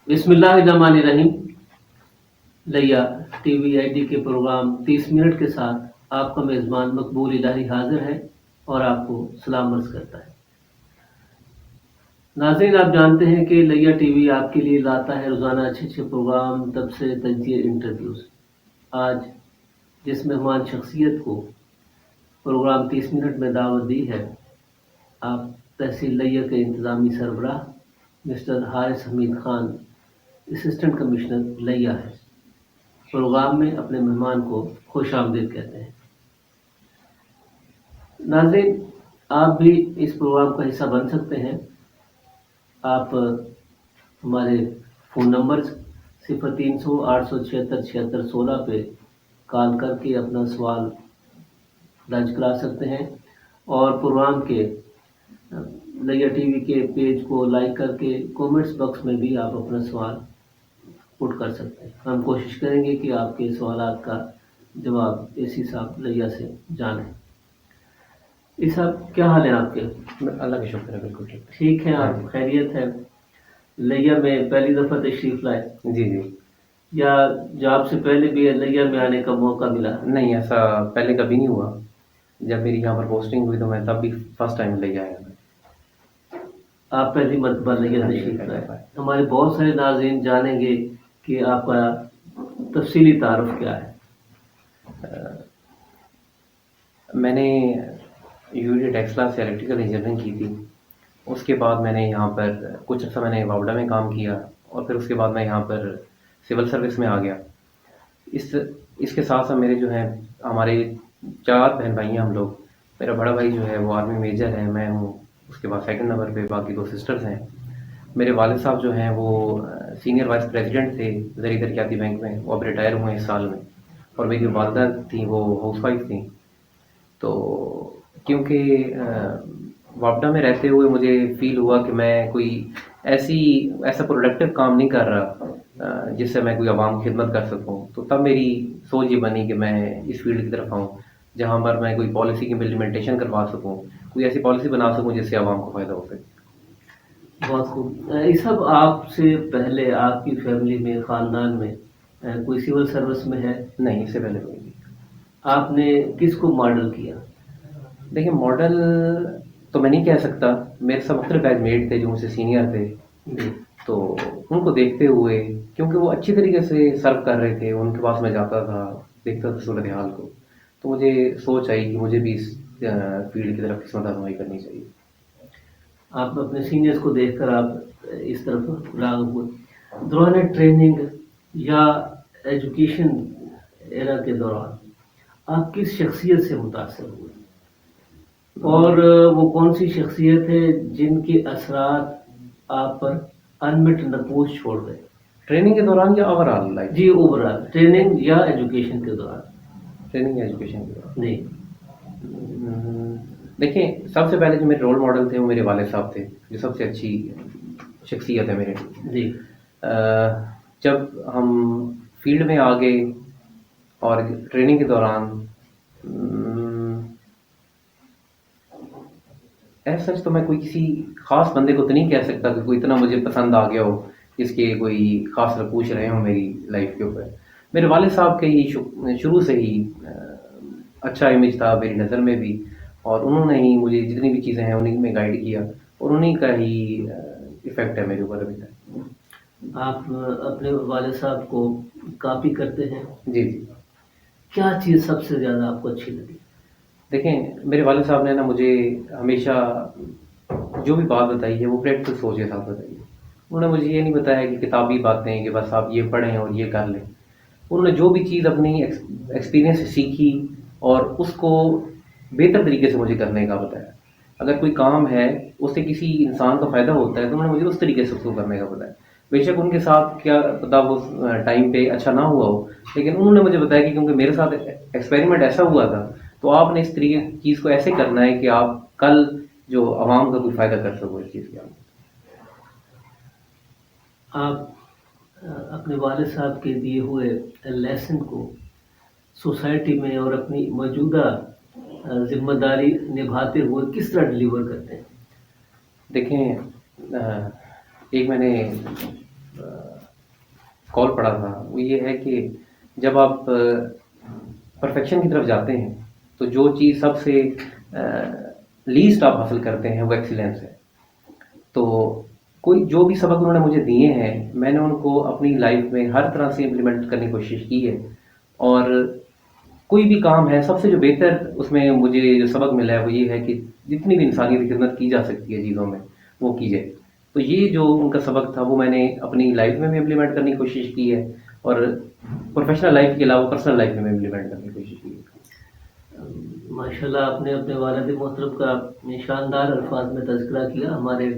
بسم اللہ الرحمن الرحیم۔ لیا ٹی وی آئی ڈی کے پروگرام 30 منٹ کے ساتھ آپ کا میزبان مقبول الہی حاضر ہے اور آپ کو سلام عرض کرتا ہے۔ ناظرین، آپ جانتے ہیں کہ لیا ٹی وی آپ کے لیے لاتا ہے روزانہ اچھے پروگرام، تبصرے، تجزیے، انٹرویوز۔ آج جس مہمان شخصیت کو پروگرام 30 منٹ میں دعوت دی ہے، آپ تحصیل لیا کے انتظامی سربراہ مسٹر حارث حمید خان، اسسٹنٹ کمشنر لیا ہے۔ پروگرام میں اپنے مہمان کو خوش آمدید کہتے ہیں۔ ناظرین، آپ بھی اس پروگرام کا حصہ بن سکتے ہیں۔ آپ ہمارے فون نمبر 0300 876 7616 پہ کال کر کے اپنا سوال درج کرا سکتے ہیں، اور پروگرام کے لیا ٹی وی کے پیج کو لائک کر کے کومنٹس باکس میں بھی آپ اپنا سوال پٹ کر سکتے ہیں۔ ہم کوشش کریں گے کہ آپ کے سوالات کا جواب اسی صاحب لیا سے جانیں۔ اس صاحب کیا حال ہے آپ کے؟ اللہ کا شکر ہے، بالکل ٹھیک ہے، آپ خیریت ہے؟ لیا میں پہلی دفعہ تشریف لائے؟ جی جی، یا جاب سے پہلے بھی لیا میں آنے کا موقع ملا؟ نہیں، ایسا پہلے کبھی نہیں ہوا۔ جب میری یہاں پر پوسٹنگ ہوئی تو میں تب بھی فرسٹ ٹائم لے آیا تھا۔ آپ پہلی مرتبہ لیا تشریف لائے۔ ہمارے بہت سارے ناظرین جانیں گے کہ آپ کا تفصیلی تعارف کیا ہے؟ میں نے یونٹ ٹیکسلا سے الیکٹریکل انجینئرنگ کی تھی۔ اس کے بعد میں نے یہاں پر کچھ عرصہ میں نے واوڈا میں کام کیا، اور پھر اس کے بعد میں یہاں پر سول سروس میں آ گیا۔ اس کے ساتھ ساتھ میرے جو ہیں، ہمارے 4 بہن بھائی ہیں ہم لوگ۔ میرا بڑا بھائی جو ہے وہ آرمی میجر ہے، میں ہوں اس کے بعد سیکنڈ نمبر پہ، باقی 2 سسٹرز ہیں۔ میرے والد صاحب جو ہیں وہ سینئر وائس پریزیڈنٹ تھے زرعی ترقیاتی بینک میں، وہ اب ریٹائر ہوئے ہیں اس سال میں، اور میری جو والدہ تھیں وہ ہاؤس وائف تھیں۔ تو کیونکہ واپڈا میں رہتے ہوئے مجھے فیل ہوا کہ میں کوئی ایسا پروڈکٹیو کام نہیں کر رہا جس سے میں کوئی عوام کی خدمت کر سکوں، تو تب میری سوچ یہ بنی کہ میں اس فیلڈ کی طرف آؤں جہاں پر میں کوئی پالیسی کی امپلیمنٹیشن کروا سکوں، کوئی ایسی پالیسی بنا سکوں جس سے عوام کو فائدہ ہو سکے۔ بہت خوب۔ یہ سب آپ سے پہلے آپ کی فیملی میں، خاندان میں کوئی سول سروس میں ہے؟ نہیں، اس سے پہلے کوئی نہیں۔ آپ نے کس کو ماڈل کیا؟ دیکھیں، ماڈل تو میں نہیں کہہ سکتا، میرے سب مختلف بیچ میٹ تھے جو مجھ سے سینئر تھے، تو ان کو دیکھتے ہوئے، کیونکہ وہ اچھی طریقے سے سرو کر رہے تھے، ان کے پاس میں جاتا تھا، دیکھتا تھا صورتحال کو، تو مجھے سوچ آئی کہ مجھے بھی اس فیلڈ کی طرف قسمت آزمائی کرنی چاہیے۔ آپ اپنے سینئرز کو دیکھ کر آپ اس طرف راغب ہوئے۔ دوران ٹریننگ یا ایجوکیشن ایرا کے دوران آپ کس شخصیت سے متاثر ہوئے، اور وہ کون سی شخصیت ہے جن کے اثرات آپ پر انمٹ نقوش چھوڑ گئے؟ ٹریننگ کے دوران یا اوور آل لائف؟ جی، اوور آل ٹریننگ یا ایجوکیشن کے دوران۔ ٹریننگ یا ایجوکیشن کے دوران جی، دیکھیں، سب سے پہلے جو میرے رول ماڈل تھے وہ میرے والد صاحب تھے، جو سب سے اچھی شخصیت ہے میرے۔ جی، جب ہم فیلڈ میں آ گئے اور ٹریننگ کے دوران ایز سچ تو میں کوئی کسی خاص بندے کو تو نہیں کہہ سکتا کہ کوئی اتنا مجھے پسند آ گیا ہو جس کے کوئی خاص پوچھ رہے ہوں میری لائف کے اوپر۔ میرے والد صاحب کے ہی شروع سے ہی اچھا امیج تھا میری نظر میں بھی، اور انہوں نے ہی مجھے جتنی بھی چیزیں ہیں انہیں میں گائیڈ کیا، اور انہیں کا ہی ایفیکٹ ہے میرے اوپر ابھی تک۔ آپ اپنے والد صاحب کو کاپی کرتے ہیں؟ جی جی۔ کیا چیز سب سے زیادہ آپ کو اچھی لگی؟ دیکھیں، میرے والد صاحب نے نا مجھے ہمیشہ جو بھی بات بتائی ہے وہ پریکٹیکل سوچ کے ساتھ بتائی ہے۔ انہوں نے مجھے یہ نہیں بتایا کہ کتابی باتیں کہ بس آپ یہ پڑھیں اور یہ کر لیں۔ انہوں نے جو بھی چیز اپنی ایکسپیرینس سے سیکھی اور اس کو بہتر طریقے سے مجھے کرنے کا بتایا۔ اگر کوئی کام ہے اس سے کسی انسان کا فائدہ ہوتا ہے تو انہوں نے مجھے اس طریقے سے اس کو کرنے کا بتایا۔ بے شک ان کے ساتھ کیا پتا وہ ٹائم پہ اچھا نہ ہوا ہو، لیکن انہوں نے مجھے بتایا کہ کیونکہ میرے ساتھ ایکسپیریمنٹ ایسا ہوا تھا تو آپ نے اس طریقے چیز کو ایسے کرنا ہے کہ آپ کل جو عوام کا کوئی فائدہ کر سکو اس چیز کے۔ آپ اپنے والد صاحب کے دیے ہوئے لیسن کو سوسائٹی میں اور اپنی موجودہ ذمہ داری نبھاتے ہوئے کس طرح ڈیلیور کرتے ہیں؟ دیکھیں، ایک میں نے کال پڑا تھا وہ یہ ہے کہ جب آپ پرفیکشن کی طرف جاتے ہیں تو جو چیز سب سے لیسٹ آپ حاصل کرتے ہیں وہ ایکسیلنس ہے. تو کوئی جو بھی سبق انہوں نے مجھے دیے ہیں میں نے ان کو اپنی لائف میں ہر طرح سے امپلیمنٹ کرنے کی کوشش کی ہے. اور کوئی بھی کام ہے سب سے جو بہتر اس میں مجھے جو سبق ملا ہے وہ یہ ہے کہ جتنی بھی انسانیت کی خدمت کی جا سکتی ہے چیزوں میں وہ کی جائے. تو یہ جو ان کا سبق تھا وہ میں نے اپنی لائف میں بھی امپلیمنٹ کرنے کی کوشش کی ہے اور پروفیشنل لائف کے علاوہ پرسنل لائف میں بھی امپلیمنٹ کرنے کی کوشش کی ہے. ماشاءاللہ آپ نے اپنے والد محترم کا شاندار الفاظ میں تذکرہ کیا. ہمارے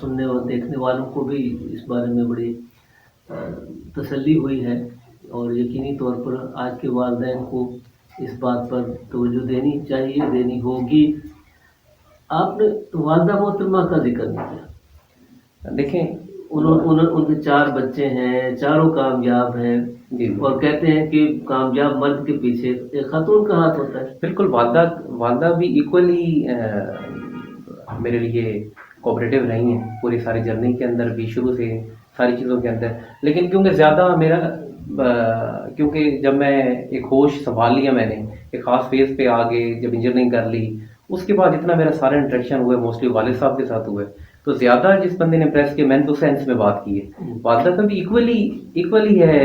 سننے اور دیکھنے والوں کو بھی اس بارے میں بڑی تسلی ہوئی ہے اور یقینی طور پر آج کے والدین کو اس بات پر توجہ دینی چاہیے، دینی ہوگی. آپ نے والدہ محترمہ کا ذکر نہیں کیا. دیکھیں ان کے 4 بچے ہیں، چاروں کامیاب ہیں جی اور کہتے ہیں کہ کامیاب مرد کے پیچھے ایک خاتون کا ہاتھ ہوتا ہے. بالکل والدہ بھی ایکولی میرے لیے کوآپریٹیو رہی ہیں پوری ساری جرنی کے اندر بھی شروع سے ساری چیزوں کے اندر. لیکن کیونکہ زیادہ میرا کیونکہ جب میں ایک ہوش سنبھال لیا میں نے ایک خاص فیز پہ آگے جب انجینئرنگ کر لی اس کے بعد جتنا میرا سارا انٹریکشن ہوئے موسٹلی والد صاحب کے ساتھ ہوئے تو زیادہ جس بندے نے امپریس کیا میں نے تو سینس میں بات کی ہے. والدہ کا بھی ایکولی ہے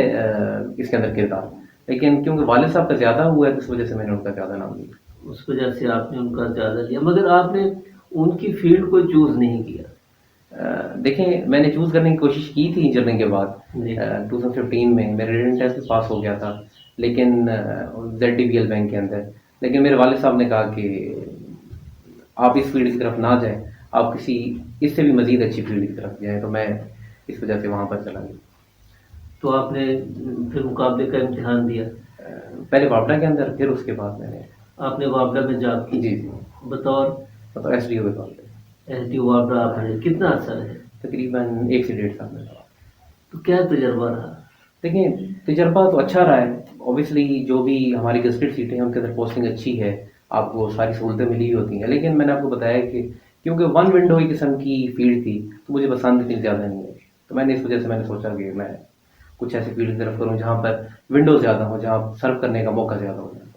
اس کے اندر کردار لیکن کیونکہ والد صاحب کا زیادہ ہوا ہے تو اس وجہ سے میں نے ان کا زیادہ نام لیا. اس وجہ سے آپ نے ان کا زیادہ لیا مگر آپ نے ان کی فیلڈ کو چوز نہیں کیا. دیکھیں میں نے چوز کرنے کی کوشش کی تھی انجینئرنگ کے بعد جی 2015 میں میرا ریٹن ٹیسٹ پاس ہو گیا تھا لیکن ZDBL بینک کے اندر. لیکن میرے والد صاحب نے کہا کہ آپ اس فیلڈ کی طرف نہ جائیں آپ کسی اس سے بھی مزید اچھی فیلڈ کی طرف جائیں. تو میں اس وجہ سے وہاں پر چلا گیا. تو آپ نے پھر مقابلے کا امتحان دیا؟ پہلے وابڈا کے اندر پھر اس کے بعد میں نے آپ نے وابڈا میں جاب کی؟ جی بطور SDO کے طور پہ. SDO وابڈا آپ نے کتنا عرصہ رہے؟ تقریباً 1 سے 1.5 سال میں. تو کیا تجربہ رہا؟ دیکھیں تجربہ تو اچھا رہا ہے. اوبیسلی جو بھی ہماری گزٹڈ سیٹیں ہیں ان کے اندر پوسٹنگ اچھی ہے آپ کو ساری سہولتیں ملی ہوتی ہیں. لیکن میں نے آپ کو بتایا کہ کیونکہ ون ونڈو قسم کی فیلڈ تھی تو مجھے پسند اتنی زیادہ نہیں ہے. تو میں نے اس وجہ سے میں نے سوچا کہ میں کچھ ایسی فیلڈ کی طرف کروں جہاں پر ونڈو زیادہ ہو جہاں سرو کرنے کا موقع زیادہ ہو جائے.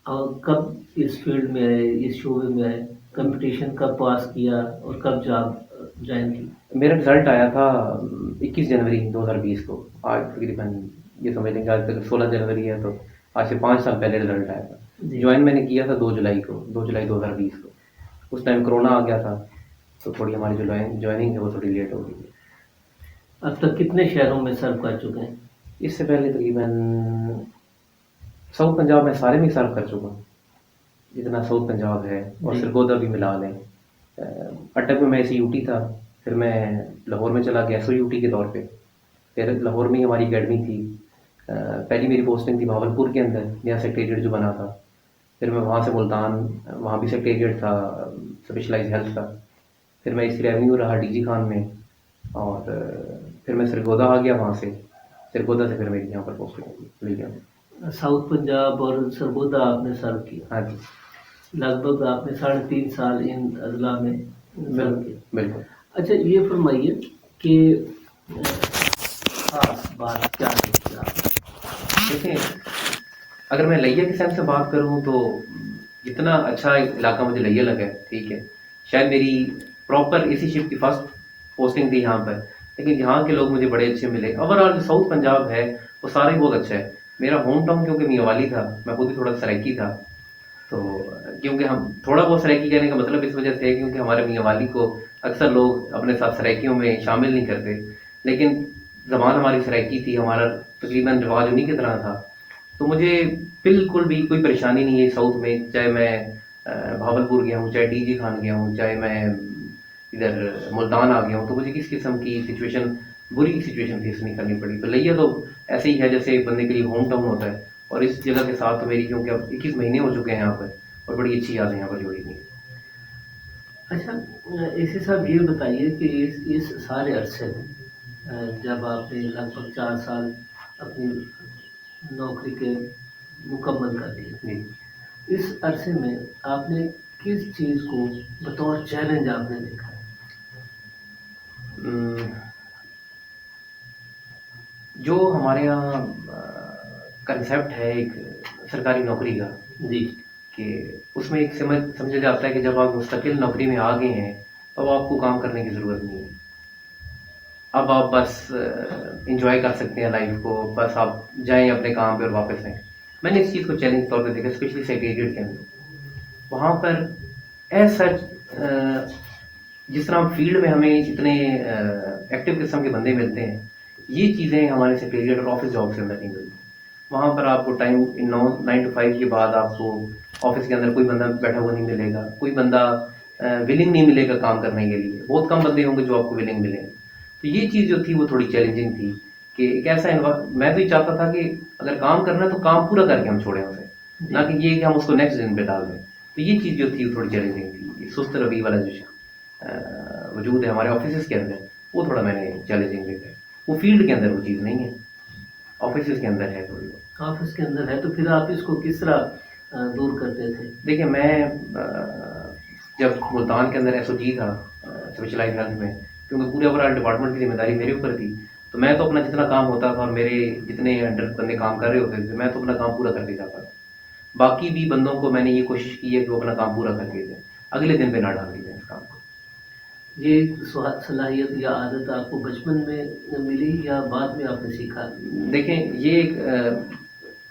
اور کب اس فیلڈ میں آئے، اس شعبے میں آئے، کمپٹیشن کب پاس کیا اور کب جاب جوائن کی؟ میرا رزلٹ آیا تھا 21 جنوری 2020 کو. آج تقریباً یہ سمجھ لیں کہ آج تک 16 جنوری ہے تو آج سے 5 سال پہلے رزلٹ آیا تھا. جوائن میں نے کیا تھا 2 جولائی کو 2 جولائی 2020 کو. اس ٹائم کرونا آ گیا تھا تو تھوڑی ہماری جو جوائننگ ہے وہ تھوڑی لیٹ ہو گئی. اب تک کتنے شہروں میں سرو کر چکے ہیں؟ اس سے پہلے تقریباً ساؤتھ پنجاب میں سارے میں سرو کر چکا ہوں جتنا ساؤتھ پنجاب ہے اور سرگودا بھی ملا لیں. اٹک میں ایسے UT تھا پھر میں لاہور میں چلا گیا SOUT کے طور پہ. پھر لاہور میں ہی ہماری اکیڈمی تھی. پہلی میری پوسٹنگ تھی بھاولپور کے اندر نیا سیکریٹریٹ جو بنا تھا. پھر میں وہاں سے ملتان وہاں بھی سیکریٹریٹ تھا اسپیشلائز ہیلتھ کا. پھر میں اس ریونیو رہا DG خان میں اور پھر میں سرگودا آ گیا. وہاں سے سرگودا سے پھر میری یہاں پر پوسٹنگ مل گیا. ساؤتھ پنجاب اور سرگودا آپ نے سرو کیا؟ ہاں جی لگ بھگ آپ نے 3.5 سال ان اضلاع میں سرو کیا. بالکل. اچھا یہ فرمائیے کہ خاص بات کیا ہے کیا؟ دیکھیں اگر میں لیا کی سائڈ سے بات کروں تو اتنا اچھا علاقہ مجھے لیا لگا ہے. ٹھیک ہے شاید میری پراپر اسی شفٹ کی فرسٹ پوسٹنگ تھی یہاں پر لیکن یہاں کے لوگ مجھے بڑے اچھے ملے. اوور آل جو ساؤتھ پنجاب ہے وہ سارا ہی بہت اچھا ہے. میرا ہوم ٹاؤن کیونکہ میاوالی تھا میں خود بھی تھوڑا سرائکی تھا تو کیونکہ ہم تھوڑا بہت سرائکی کہنے کا مطلب اس وجہ سے ہے کیونکہ ہمارے میاوالی کو اکثر لوگ اپنے ساتھ سرائکیوں میں شامل نہیں کرتے. لیکن زبان ہماری سرائکی تھی ہمارا تقریباً رواج انہیں کی طرح تھا. تو مجھے بالکل بھی کوئی پریشانی نہیں ہے ساؤتھ میں. چاہے میں بھاولپور گیا ہوں چاہے DG خان گیا ہوں چاہے میں ادھر ملتان آ گیا ہوں تو مجھے کس قسم کی سچویشن بری سچویشن فیس نہیں کرنی پڑی. تو لیا تو ایسے ہی ہے جیسے ایک بندے کے لیے ہوم ٹاؤن ہوتا ہے اور اس جگہ کے ساتھ تو میری کیونکہ اب 21 مہینے ہو چکے ہیں یہاں پر اور بڑی اچھی یادیں یہاں پر جڑی ہوئی ہیں. اچھا اسی صاحب یہ بتائیے کہ اس سارے عرصے میں جب آپ نے لگ بھگ 4 سال اپنی نوکری کے مکمل کر لیے اس عرصے میں آپ نے کس چیز کو بطور چیلنج آپ نے دیکھا ہے؟ جو ہمارے یہاں کنسیپٹ ہے ایک سرکاری نوکری کا، جی کہ اس میں ایک سمجھا جاتا ہے کہ جب آپ مستقل نوکری میں آ گئے ہیں تو آپ کو کام کرنے کی ضرورت نہیں ہے، اب آپ بس انجوائے کر سکتے ہیں لائف کو، بس آپ جائیں اپنے کام پہ اور واپس آئیں۔ میں نے اس چیز کو چیلنج طور پہ دیکھا، اسپیشلی سیکریٹریٹ کے اندر، وہاں پر ایز سچ جس طرح فیلڈ میں ہمیں اتنے ایکٹیو قسم کے بندے ملتے ہیں، یہ چیزیں ہمارے سیکریٹریٹ اور آفس جاب کے اندر نہیں ملتی۔ وہاں پر آپ کو ٹائم 9 to 5 کے بعد آپ کو آفس کے اندر کوئی بندہ بیٹھا ہوا نہیں ملے گا، کوئی بندہ ولنگ نہیں ملے گا کام کرنے کے لیے، بہت کم بندے ہوں گے جو آپ کو ولنگ ملیں گے۔ تو یہ چیز جو تھی وہ تھوڑی چیلنجنگ تھی کہ ایک ایسا میں تو یہ چاہتا تھا کہ اگر کام کرنا ہے تو کام پورا کر کے ہم چھوڑیں اسے، نہ کہ یہ کہ ہم اس کو نیکسٹ دن پہ ڈال دیں۔ تو یہ چیز جو تھی وہ تھوڑی چیلنجنگ تھی، یہ سست روی والا جو وجود ہے ہمارے آفیسز کے اندر، وہ تھوڑا میں نے چیلنجنگ دیکھا ہے۔ وہ فیلڈ کے اندر وہ چیز نہیں ہے، آفیسز کے اندر ہے تھوڑی۔ آفس کے اندر ہے، تو پھر آپ اس کو کس طرح دور کرتے تھے؟ دیکھیں میں جب ملتان کے اندر ایس او جی تھا اسپیشلائز ہیلتھ میں، کیونکہ پورے اوور آل ڈپارٹمنٹ کی ذمہ داری میرے اوپر تھی، تو میں تو اپنا جتنا کام ہوتا تھا اور میرے جتنے انڈر بندے کام کر رہے ہوتے تھے، میں تو اپنا کام پورا کر کے جاتا تھا۔ باقی بھی بندوں کو میں نے یہ کوشش کی ہے کہ وہ اپنا کام پورا کر کے دیں، اگلے دن پہ نہ ڈال دی جائے اس کام کو۔ یہ صلاحیت یا عادت آپ کو بچپن میں ملی یا بعد میں آپ نے سیکھا؟ دیکھیں یہ ایک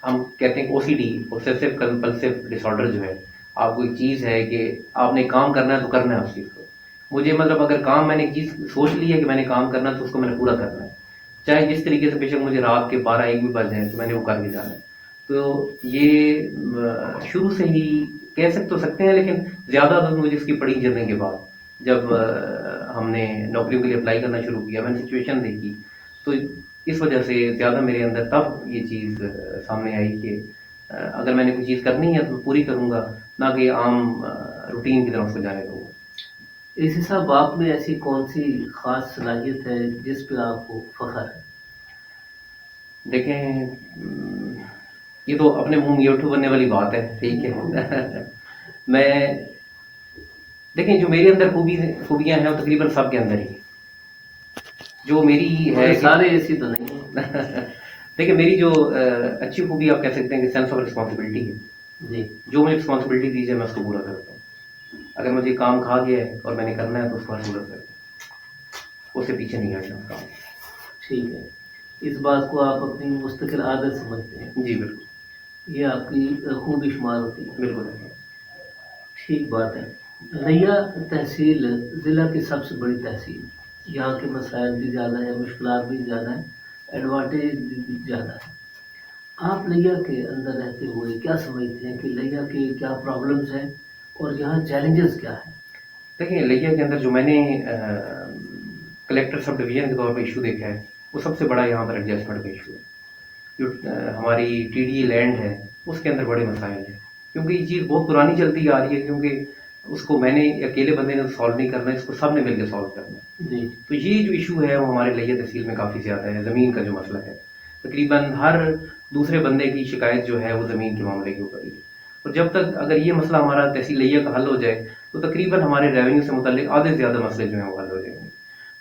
ہم کہتے ہیں او سی ڈی، اوبسیسو کمپلسو ڈس آرڈر جو ہے، آپ کو ایک چیز ہے کہ آپ نے کام کرنا ہے تو کرنا ہے اس چیز کو۔ مجھے مطلب اگر کام میں نے ایک چیز سوچ لی ہے کہ میں نے کام کرنا ہے تو اس کو میں نے پورا کرنا ہے، چاہے جس طریقے سے، بے شک مجھے رات کے 12-1 بھی بج جائیں تو میں نے وہ کر کے جانا ہے۔ تو یہ شروع سے ہی کہہ سکتے ہیں، لیکن زیادہ تر مجھے اس کی پڑی جرنے کے بعد جب ہم نے نوکریوں کے لیے اپلائی کرنا شروع کیا، میں نے سچویشن دیکھی، تو اس وجہ سے زیادہ میرے اندر تب یہ چیز سامنے آئی کہ اگر میں نے کوئی چیز کرنی ہے تو پوری کروں گا، نہ کہ عام روٹین کی طرف سے جانے دوں گا۔ اسی صاحب آپ میں ایسی کون سی خاص صلاحیت ہے جس پہ آپ کو فخر ہے؟ دیکھیں یہ تو اپنے منہ میٹھو بننے والی بات ہے، ٹھیک ہے۔ میں دیکھیں جو میرے اندر خوبیاں ہیں وہ تقریباً سب کے اندر ہی جو میری ہے سارے ایسی تو نہیں ہیں۔ دیکھیں میری جو اچھی خوبی آپ کہہ سکتے ہیں کہ سینس آف رسپانسبلٹی ہے، جی جو مجھے رسپانسبلٹی دی جائے میں اس کو پورا کرتا ہوں۔ اگر مجھے کام کھا گیا ہے اور میں نے کرنا ہے تو اس کو پورا کرتا ہوں، اس سے پیچھے نہیں ہٹنا کام۔ ٹھیک ہے، اس بات کو آپ اپنی مستقل عادت سمجھتے ہیں؟ جی بالکل، یہ آپ کی خوبی شمار ہوتی ہے؟ بالکل۔ ٹھیک بات ہے۔ لیا تحصیل ضلع کی سب سے بڑی تحصیل، یہاں کے مسائل بھی زیادہ ہیں، مشکلات بھی زیادہ ہیں، ایڈوانٹیج بھی زیادہ ہے۔ آپ لیا کے اندر رہتے ہوئے کیا سمجھتے ہیں کہ لیا کے کیا پرابلمز ہیں اور یہاں چیلنجز کیا ہیں؟ دیکھیں لیا کے اندر جو میں نے کلیکٹر سب ڈویژن کے طور پہ ایشو دیکھا ہے، وہ سب سے بڑا یہاں پر ایڈجسٹمنٹ کا ایشو ہے۔ جو ہماری ٹی ڈی لینڈ ہے اس کے اندر بڑے مسائل ہیں، کیونکہ یہ چیز بہت پرانی چلتی آ رہی ہے، کیونکہ اس کو میں نے اکیلے بندے نے سالو نہیں کرنا ہے، اس کو سب نے مل کے سالو کرنا ہے۔ جی تو یہ جو ایشو ہے وہ ہمارے لیا تحصیل میں کافی زیادہ ہے، زمین کا جو مسئلہ ہے، تقریباً ہر دوسرے بندے کی شکایت جو ہے وہ زمین کے معاملے کے اوپر ہی ہے۔ اور جب تک اگر یہ مسئلہ ہمارا تحصیل لیا کا حل ہو جائے تو تقریباً ہمارے ریونیو سے متعلق آدھے سے زیادہ مسئلے جو ہیں وہ حل ہو جائیں گے۔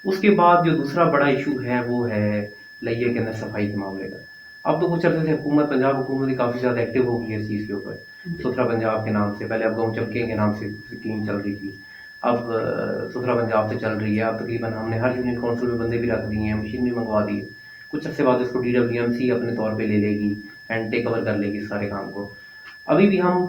اس کے بعد جو دوسرا بڑا ایشو ہے وہ ہے لیا کے اندر صفائی کے معاملے کا۔ اب تو کچھ عرصے سے حکومت، پنجاب حکومت کافی زیادہ ایکٹیو ہو گئی ہے اس چیز کے اوپر، ستھرا پنجاب کے نام سے، پہلے اب گاؤں چمکے کے نام سے اسکیم چل رہی تھی، اب ستھرا پنجاب سے چل رہی ہے۔ اب تقریباً ہم نے ہر یونین کونسل میں بندے بھی رکھ دیے ہیں، مشین بھی منگوا دی ہے، کچھ عرصے بعد اس کو DWMC اپنے طور پہ لے لے گی اینڈ ٹیک اوور کر لے گی اس سارے کام کو۔ ابھی بھی ہم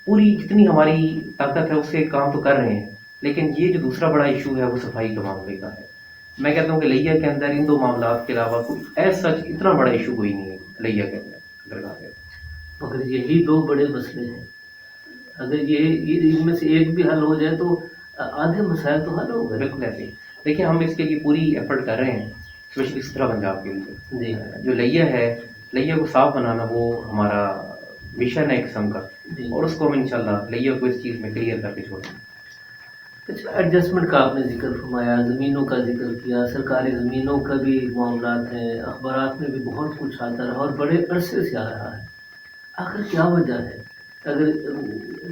پوری جتنی ہماری طاقت ہے اس سے کام تو کر رہے ہیں، لیکن یہ جو دوسرا بڑا ایشو ہے وہ صفائی کا معاملے کا ہے۔ میں کہتا ہوں کہ لیا کے اندر ان دو معاملات کے علاوہ کوئی ایز سچ اتنا بڑا ایشو کوئی نہیں ہے لیا کے اندر اگر کہا جائے۔ مگر یہی دو بڑے مسئلے ہیں، اگر یہ ان میں سے ایک بھی حل ہو جائے تو آدھے مسائل تو حل ہو گئے۔ بالکل ایسے ہی دیکھیں ہم اس کے لیے پوری ایفرٹ کر رہے ہیں، اسپیشلی سترہ پنجاب کے لیے۔ جی جو لیا ہے، لیا کو صاف بنانا وہ ہمارا مشن ہے ایک قسم کا، جی۔ اور اس کو ہم انشاءاللہ لیا کو اس چیز میں کلیئر کر کے چھوڑیں گے۔ اچھا، ایڈجسٹمنٹ کا آپ نے ذکر فرمایا، زمینوں کا ذکر کیا، سرکاری زمینوں کا بھی معاملات ہیں، اخبارات میں بھی بہت کچھ آتا رہا اور بڑے عرصے سے آ رہا ہے۔ آخر کیا وجہ ہے؟ اگر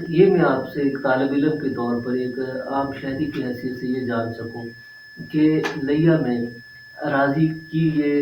یہ میں آپ سے ایک طالب علم کے طور پر، ایک عام شہری کی حیثیت سے یہ جان سکوں کہ لیا میں اراضی کی یہ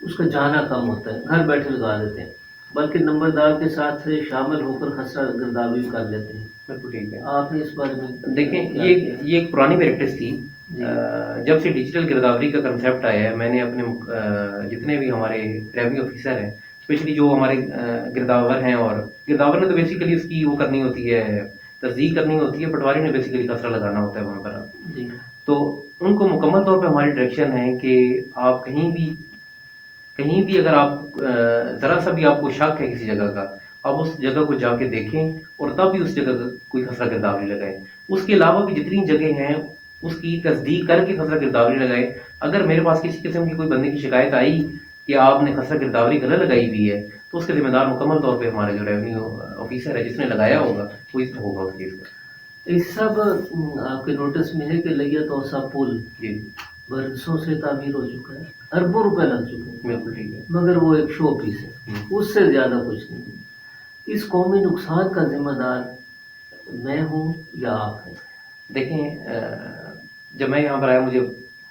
اس کا جانا کم ہوتا ہے، گھر بیٹھے لگا دیتے ہیں، بلکہ نمبردار کے ساتھ شامل ہو کر خسرہ گرداوری کر لیتے ہیں۔ بالکل ٹھیک ہے۔ آپ نے اس بارے میں دیکھیں کیا یہ کیا؟ یہ ایک پرانی پریکٹس تھی۔ جی جب سے ڈیجیٹل گرداوری کا کنسیپٹ آیا ہے، میں نے اپنے جتنے بھی ہمارے ریونیو آفیسر ہیں، اسپیشلی جو ہمارے گرداور ہیں، اور گرداور نے تو بیسیکلی اس کی وہ کرنی ہوتی ہے، تصدیق کرنی ہوتی ہے، پٹواری نے بیسیکلی کسرہ لگانا ہوتا ہے وہاں پر۔ جی تو ان کو مکمل طور پہ ہماری ڈائریکشن ہے کہ آپ کہیں بھی اگر آپ ذرا سا بھی آپ کو شک ہے کسی جگہ کا، آپ اس جگہ کو جا کے دیکھیں اور تب بھی اس جگہ کا کوئی خسرہ گرداوری لگائیں۔ اس کے علاوہ بھی جتنی جگہ ہیں اس کی تصدیق کر کے خسرہ گرداوری لگائے۔ اگر میرے پاس کسی قسم کی کوئی بندے کی شکایت آئی کہ آپ نے خسرہ گرداوری غلط لگائی ہوئی ہے، تو اس کے ذمہ دار مکمل طور پہ ہمارا جو ریونیو آفیسر ہے جس نے لگایا ہوگا وہ اس ہوگا اس چیز کا۔ اس سب آپ کے نوٹس میں ہے کہ لیا توسا پل جی برسوں سے تعمیر ہو چکا ہے، اربوں روپے لگ چکے ہیں، بالکل ٹھیک ہے۔ مگر وہ ایک شو پیس ہے، اس سے زیادہ کچھ نہیں ہے۔ اس قومی نقصان کا ذمہ دار میں ہوں یا آپ ہیں؟ دیکھیں جب میں یہاں پر آیا، مجھے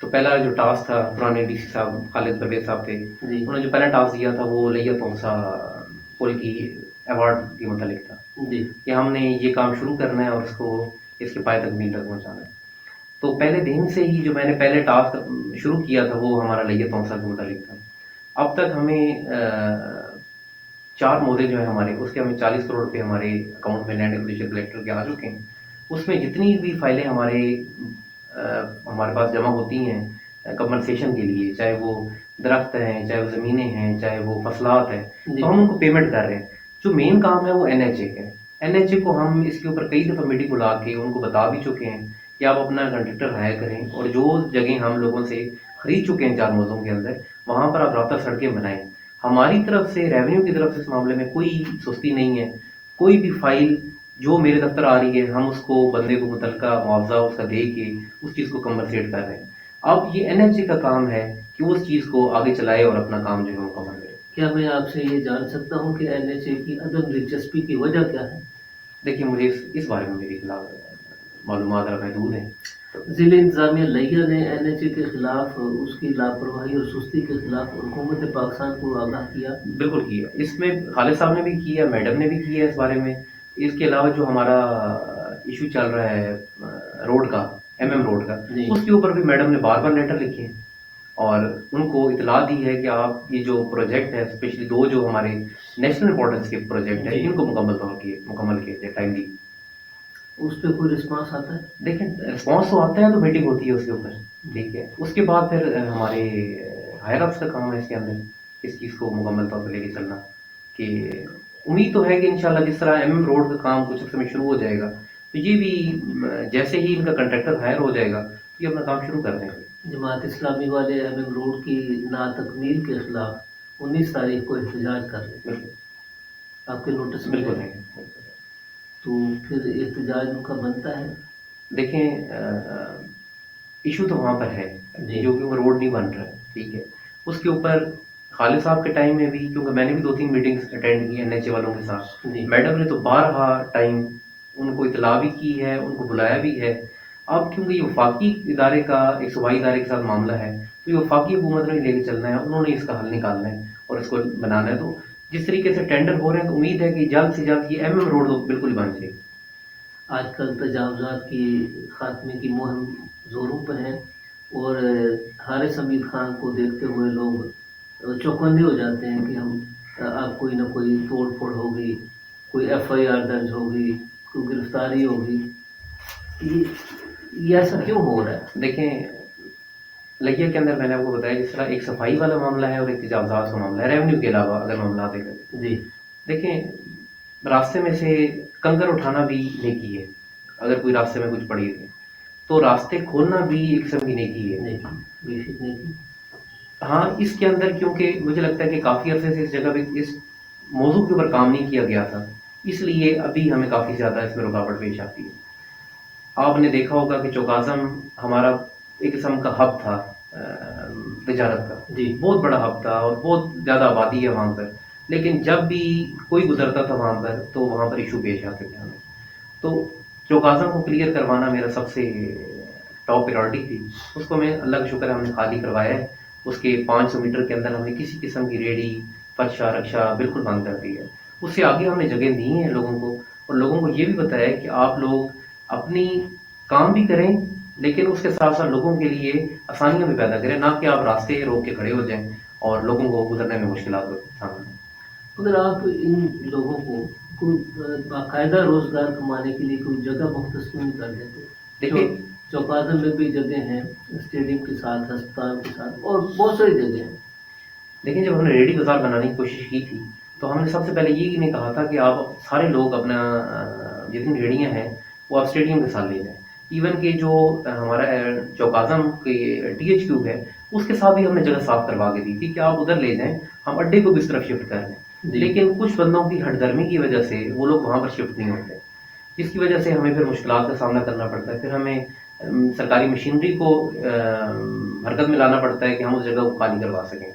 تو پہلا جو ٹاسک تھا، پرانے ڈی سی صاحب خالد پرویز صاحب تھے، جی انہوں نے جو پہلا ٹاسک دیا تھا وہ لیا توسا پل کی ایوارڈ کے متعلق تھا جی کہ ہم نے یہ کام شروع کرنا ہے اور اس کے پائے تکمیل تک پہنچانا ہے۔ تو پہلے دن سے ہی جو میں نے پہلے ٹاسک شروع کیا تھا وہ ہمارا لیا توسا کے متعلق تھا۔ اب تک ہمیں 4 مودے جو ہیں ہمارے، اس کے ہمیں 40 کروڑ روپے ہمارے اکاؤنٹ میں لینڈ ایکوزیشن کلیکٹر کے آ چکے ہیں۔ اس میں جتنی بھی فائلیں ہمارے پاس جمع ہوتی ہیں کمپنسیشن کے لیے، چاہے وہ درخت ہیں، چاہے وہ زمینیں ہیں، چاہے وہ فصلات ہیں، تو ہم ان کو پیمنٹ کر رہے ہیں۔ جو مین کام ہے وہ NHA ہے۔ NHA کو ہم اس کے اوپر کئی دفعہ میٹنگ بلا کے ان کو بتا بھی چکے ہیں کہ آپ اپنا کنٹریکٹر ہائر کریں، اور جو جگہیں ہم لوگوں سے خرید چکے ہیں 4 موضوعوں کے اندر، وہاں پر آپ رابطہ سڑکیں بنائیں۔ ہماری طرف سے ریونیو کی طرف سے اس معاملے میں کوئی سستی نہیں ہے۔ کوئی بھی فائل جو میرے دفتر آ رہی ہے، ہم اس کو بندے کو متعلقہ معاوضہ اس کا دے کے اس چیز کو کمپنسیٹ کر رہے ہیں۔ اب یہ NHA کا کام ہے کہ وہ اس چیز کو آگے چلائے اور اپنا کام جو ہے مکمل کرے۔ کیا میں آپ سے یہ جان سکتا ہوں کہ NHA کی عدم دلچسپی کی وجہ کیا ہے؟ دیکھیے مجھے اس بارے میں میرے خلاف معلومات محدود ہیں۔ ضلع انتظامیہ لیا نے NHA کے خلاف اس کی لاپرواہی اور سستی کے خلاف حکومت پاکستان کو آگاہ کیا؟ بالکل کیا، اس میں خالد صاحب نے بھی کیا، میڈم نے بھی کیا اس بارے میں۔ اس کے علاوہ جو ہمارا ایشو چل رہا ہے روڈ کا، روڈ کا، جی اس کے اوپر بھی میڈم نے بار بار لیٹر لکھے ہیں اور ان کو اطلاع دی ہے کہ آپ یہ جو پروجیکٹ ہے، اسپیشلی 2 جو ہمارے نیشنل امپورٹنس کے پروجیکٹ ہیں، جی ان کو مکمل کیے ٹائملی۔ اس پہ کوئی رسپانس آتا ہے؟ دیکھیں رسپانس تو آتا ہے تو میٹنگ ہوتی ہے اس کے اوپر، ٹھیک ہے۔ اس کے بعد پھر ہمارے ہائر اپس کا کام ہے اس کے اندر اس چیز کو مکمل طور پہ لے کے چلنا، کہ امید تو ہے کہ انشاءاللہ جس طرح روڈ کا کام کچھ عرصے میں شروع ہو جائے گا، تو یہ بھی جیسے ہی ان کا کنٹریکٹر ہائر ہو جائے گا تو یہ اپنا کام شروع کر دیں گے۔ جماعت اسلامی والے روڈ کی ناتکمیل کے خلاف 19 تاریخ کو احتجاج کر رہے ہیں، بالکل آپ کے نوٹس میں بالکل ہے؟ ہے۔ تو پھر احتجاج ان کا بنتا ہے؟ دیکھیں ایشو تو وہاں پر ہے جی جو کہ وہ روڈ نہیں بن رہا ہے، ٹھیک ہے۔ اس کے اوپر خالد صاحب کے ٹائم میں بھی، کیونکہ میں نے بھی 2-3 میٹنگز اٹینڈ کی NHA والوں کے ساتھ، جی میڈم نے تو بارہا ٹائم ان کو اطلاع بھی کی ہے، ان کو بلایا بھی ہے۔ اب کیونکہ یہ وفاقی ادارے کا ایک صوبائی ادارے کے ساتھ معاملہ ہے، تو یہ وفاقی حکومت نے لے کے چلنا ہے، انہوں نے اس کا حل نکالنا ہے اور اس کو بنانا ہے۔ تو جس طریقے سے ٹینڈر ہو رہے ہیں تو امید ہے کہ جلد سے جلد یہ روڈ تو بالکل ہی بن جائے گی۔ آج کل تجاوزات کی خاتمے کی مہم زوروں پر ہے، اور حارث حمید خان کو دیکھتے ہوئے لوگ چوکندے ہو جاتے ہیں کہ ہم اب کوئی نہ کوئی توڑ پھوڑ ہوگی، کوئی FIR درج ہوگی، کوئی گرفتاری ہوگی۔ یہ ایسا کیوں ہو رہا ہے؟ دیکھیں لگیا کے اندر میں نے آپ کو بتایا جس طرح ایک صفائی والا معاملہ ہے اور ایک تجاوزات کا معاملہ ہے، ریونیو کے علاوہ اگر معاملات دیکھیں، جی دیکھیں راستے میں سے کنکر اٹھانا بھی نیکی ہے۔ اگر کوئی راستے میں کچھ پڑی ہے تو راستے کھولنا بھی ایک قسم کی نیکی ہے۔ نہیں بے شک نہیں۔ ہاں اس کے اندر کیونکہ مجھے لگتا ہے کہ کافی عرصے سے اس جگہ پہ اس موضوع کے اوپر کام نہیں کیا گیا تھا، اس لیے ابھی ہمیں کافی زیادہ اس میں رکاوٹ پیش آتی ہے۔ آپ نے دیکھا ہوگا کہ چوکازم ہمارا ایک قسم کا ہب تھا تجارت کا، جی بہت بڑا ہب تھا اور بہت زیادہ آبادی ہے وہاں پر، لیکن جب بھی کوئی گزرتا تھا وہاں پر تو وہاں پر ایشو پیش آتے تھے ہمیں۔ تو چوکازم کو کلیئر کروانا میرا سب سے ٹاپ پریورٹی تھی، اس کو میں اللہ کا شکر ہے ہم نے خالی کروایا ہے اس کے 500 میٹر کے اندر ہم نے کسی قسم کی ریڑی فرشا رکشا بالکل بند کر دی ہے. اس سے آگے ہم نے جگہ دی ہیں لوگوں کو، اور لوگوں کو یہ بھی بتایا ہے کہ آپ لوگ اپنی کام بھی کریں لیکن اس کے ساتھ ساتھ لوگوں کے لیے آسانیاں بھی پیدا کریں، نہ کہ آپ راستے روک کے کھڑے ہو جائیں اور لوگوں کو گزرنے میں مشکلات کا سامنا ہے. اگر آپ ان لوگوں کو کوئی باقاعدہ روزگار کمانے کے لیے کوئی جگہ مختص کیوں نہیں کر دیتے؟ دیکھیں چوکاظم میں بھی جگہ ہیں، اسٹیڈیم کے ساتھ، ہسپتال کے ساتھ، اور بہت ساری جگہ ہیں. دیکھیں جب ہم نے ریڈی بازار بنانے کی کوشش کی تھی تو ہم نے سب سے پہلے یہ نہیں کہا تھا کہ آپ سارے لوگ اپنا جتنی ریڑیاں ہیں وہ آپ اسٹیڈیم کے ساتھ لے جائیں. ایون کہ جو ہمارا چوکاظم کے ٹی ایچ کیو ہے اس کے ساتھ بھی ہم نے جگہ صاف کروا کے دی تھی کہ آپ ادھر لے جائیں، ہم اڈے کو بھی اس طرف شفٹ کر دیں. جی. لیکن کچھ بندوں کی ہٹ درمی کی وجہ سے وہ لوگ وہاں پر شفٹ نہیں ہوتے، جس کی وجہ سے ہمیں پھر مشکلات کا سامنا کرنا پڑتا ہے. پھر ہمیں سرکاری مشینری کو حرکت میں لانا پڑتا ہے کہ ہم اس جگہ کو خالی کروا سکیں.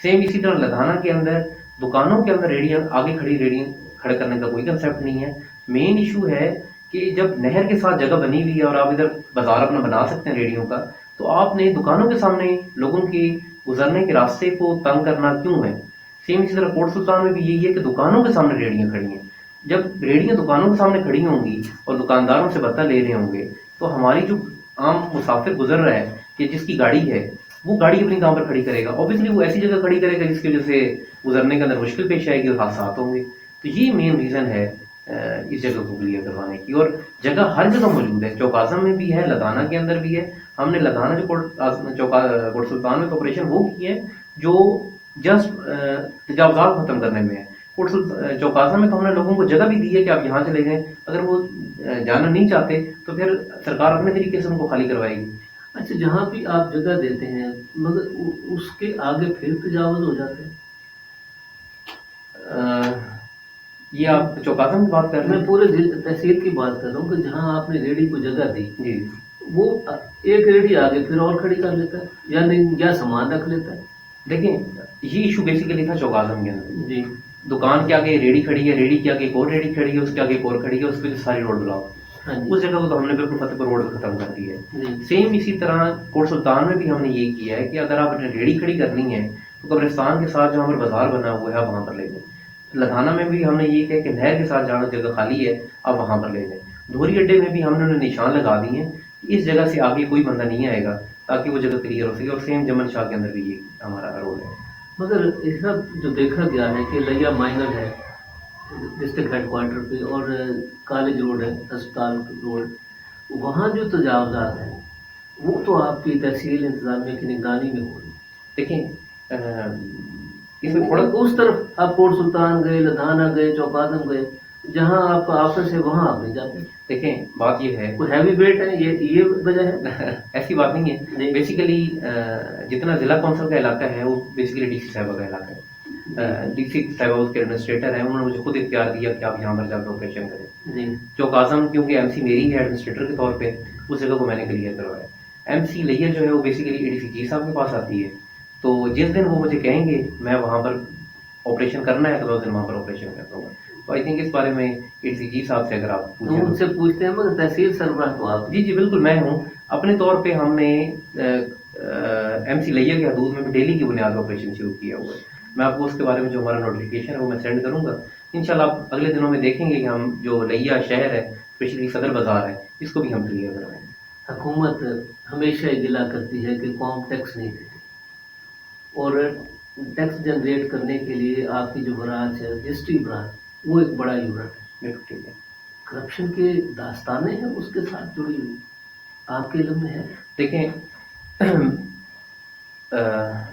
سیم اسی طرح لدھانا کے اندر دکانوں کے اندر ریڑیاں آگے کھڑی ریڑیاں کھڑے کرنے کا کوئی کنسیپٹ نہیں ہے. مین ایشو ہے کہ جب نہر کے ساتھ جگہ بنی ہوئی ہے اور آپ ادھر بازار اپنا بنا سکتے ہیں ریڑیوں کا، تو آپ نے دکانوں کے سامنے لوگوں کی گزرنے کے راستے کو تنگ کرنا کیوں ہے؟ سیم اسی طرح کوٹ سلطان میں بھی یہی ہے کہ دکانوں کے سامنے ریڑیاں کھڑی ہیں. جب ریڑیاں دکانوں کے سامنے کھڑی ہوں گی اور دکانداروں سے بتہ لے رہے ہوں گے تو ہماری جو عام مسافر گزر رہا ہے کہ جس کی گاڑی ہے وہ گاڑی اپنی کہاں پر کھڑی کرے گا؟ اوبیسلی وہ ایسی جگہ کھڑی کرے گا جس کی وجہ سے گزرنے کے اندر مشکل پیش آئے گی اور حادثات ہوں گے. تو یہ مین ریزن ہے اس جگہ کو کلیئر کروانے کی. اور جگہ ہر جگہ موجود ہے، چوکاظم میں بھی ہے، لدھانا کے اندر بھی ہے. ہم نے لدھانا جو کوٹ سلطان میں آپریشن وہ کی ہے جو جسٹ تجاوزات ختم کرنے میں ہے. چوکاظم میں تو ہم نے لوگوں کو جگہ بھی دی ہے کہ آپ یہاں چلے جائیں، اگر وہ جانا نہیں چاہتے تو پھر سرکار اپنے طریقے سے ان کو خالی کروائے گی. اچھا، جہاں بھی آپ جگہ دیتے ہیں مگر اس کے آگے پھر تجاوز ہو جاتے ہیں؟ یہ آپ چوکاظم کی بات کر رہے میں ہیں؟ پورے تحصیل کی بات کر رہا ہوں کہ جہاں آپ نے ریڑی کو جگہ دی جی وہ ایک ریڑی آگے پھر اور کھڑی کر لیتا ہے یا نہیں، یا سامان رکھ لیتا ہے. دیکھیں یہ ایشو بیسیکلی تھا چوکاظم کے اندر. جی. دکان کے آگے ریڑی کھڑی ہے، ریڑی کے آگے ایک اور ریڑی کھڑی ہے، اس کے آگے ایک اور کھڑی ہے، اس پہ ساری روڈ بلاک. ہاں جی. اس جگہ کو تو ہم نے بالکل فتح پور روڈ ختم کر دی ہے. جی. سیم اسی طرح کوٹ سلطان میں بھی ہم نے یہ کیا ہے کہ اگر آپ نے ریڑی کھڑی کرنی ہے تو قبرستان کے ساتھ جہاں پر بازار بنا ہوا ہے آپ وہاں پر لے جائیں. لدھانا میں بھی ہم نے یہ کیا کہ نہر کے ساتھ جہاں جگہ خالی ہے آپ وہاں پر لے جائیں. دھوری اڈے میں بھی ہم نے انہیں نشان لگا دی ہیں کہ اس جگہ سے آگے کوئی بندہ نہیں آئے گا تاکہ وہ جگہ کلیئر ہو سکے. اور سیم جمن شاہ کے اندر بھی یہ ہمارا رول ہے. مگر اس کا جو دیکھا گیا ہے کہ لیا مائنر ہے ڈسٹرکٹ ہیڈ کوارٹر پہ، اور کالج روڈ ہے، ہسپتال روڈ، وہاں جو تجاوزات ہیں وہ تو آپ کی تحصیل انتظامیہ کی نگرانی میں ہو رہی. دیکھیں اس میں تھوڑا اس طرف آپ کوٹ سلطان گئے، لدھانا گئے، چوکاظم گئے، جہاں آپ کا آفس ہے وہاں آپ نہیں جاتے. دیکھیں بات یہ ہے کوئی ہیوی ویٹ ہے، یہ وجہ ہے؟ ایسی بات نہیں ہے. بیسیکلی جتنا ضلع کونسل کا علاقہ ہے وہ بیسیکلی ڈی سی صاحبہ کا علاقہ ہے. ڈی سی صاحبہ اس کے ایڈمنسٹریٹر ہیں، انہوں نے مجھے خود اختیار دیا کہ آپ یہاں پر جا کے آپریشن کریں. جی. چوکاظم کیونکہ ایم سی میری ہے ایڈمنسٹریٹر کے طور پہ، اس جگہ کو میں نے کلیئر کروایا. ایم سی لیا جو ہے وہ بیسیکلی اے ڈی سی جی صاحب کے پاس آتی ہے، تو جس دن وہ مجھے کہیں گے میں وہاں پر آپریشن کرنا ہے تو اس دن وہاں پر آپریشن کرتا ہوں. تو آئی تھنک اس بارے میں اے ڈی سی جی صاحب سے اگر آپ پوچھیں ان سے پوچھتے ہیں. مگر تحصیل سربراہ تو آپ. جی بالکل میں ہوں. اپنے طور پہ ہم نے ایم سی لیا کی حدود میں بھی ڈیلی کی بنیاد پر آپریشن شروع کیا ہوا ہے. میں آپ کو اس کے بارے میں جو ہمارا نوٹیفکیشن ہے وہ میں سینڈ کروں گا. انشاءاللہ آپ اگلے دنوں میں دیکھیں گے کہ ہم جو لیا شہر ہے اسپیشلی صدر بازار ہے اس کو بھی ہم کلیئر کروائیں. حکومت ہمیشہ یہ گلا کرتی ہے کہ قوم ٹیکس نہیں دیتی، اور ٹیکس جنریٹ کرنے کے لیے آپ کی جو برانچ ہے رجسٹری برانچ وہ ایک بڑا یونٹ ہے. بالکل ٹھیک ہے. کرپشن کے داستانیں ہیں اس کے ساتھ جڑی ہوئی، آپ کے علم میں ہے؟ دیکھیں